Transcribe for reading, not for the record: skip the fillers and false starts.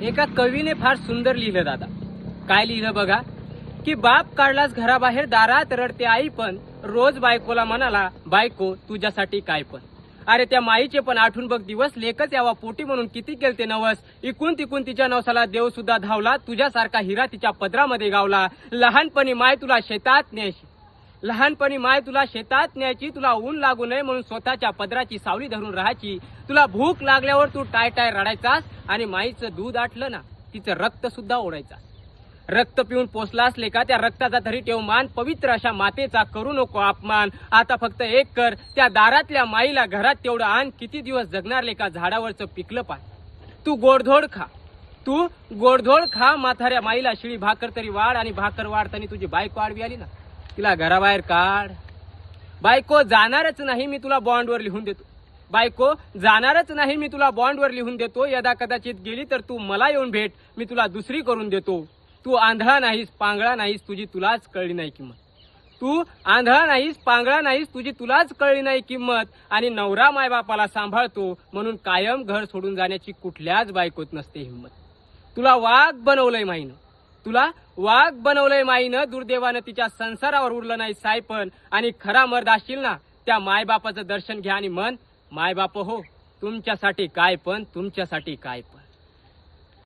एका कवीने फार सुंदर लिहिलं दादा. काय लिहिलं बघा, की बाप काढलास घराबाहेर दारात रडते आई पण, रोज बायकोला म्हणाला बायको तुझ्यासाठी काय पण. अरे त्या माईचे पण आठवून बघ दिवस, लेकच यावा पोटी म्हणून किती केलते नवस. इकून तिकून तिच्या नवसाला देव सुद्धा धावला, तुझ्यासारखा हिरा तिच्या पदरामध्ये गावला. लहानपणी माय तुला शेतात न्यायची, लहानपणी माय तुला शेतात न्यायची, तुला ऊन लागू नये म्हणून स्वतःच्या पदराची सावली धरून राहायची. तुला भूक लागल्यावर तू टाय टाय रडायचास, आणि माईचं दूध आटलं ना तिचं रक्त सुद्धा ओढायचा. रक्त पिऊन पोचला असले का त्या रक्ताचा तरी ठेव मान, पवित्र अशा मातेचा करू नको अपमान. आता फक्त एक कर, त्या दारातल्या माईला घरात तेवढं आण. किती दिवस जगणार लेका झाडावरचं पिकलं पान. तू गोडधोड खा, तू गोडधोड खा. म्हाताऱ्या माईला शिळी भाकर तरी वाढ, आणि भाकर वाढताना तुझी बायको आडवी आली ना तिला घराबाहेर काढ. बायको जाणारच नाही मी तुला बॉन्डवर लिहून देतो, बायको जाणारच नाही मी तुला बॉन्डवर लिहून देतो. यदा कदाचित गेली तर तू मला येऊन भेट, मी तुला दुसरी करून देतो. तू आंधळा नाहीस पांगळा नाहीस, तुझी तुलाच कळली नाही किंमत. तू आंधळा नाहीस पांगळा नाहीस, तुझी तुलाच कळली नाही किंमत. आणि नवरा मायबापाला सांभाळतो म्हणून कायम घर सोडून जाण्याची कुठल्याच बायकोत नसते हिंमत. तुला वाघ बनवलंय माईनं, तुला वाघ बनवलंय माईनं. दुर्दैवानं तिच्या संसारावर उरलं नाही सायपण. आणि खरा मर्द असशील ना त्या मायबापाचं दर्शन घ्या आणि मन मायबाप हो तुमच्यासाठी काय पण, तुमच्यासाठी काय पण.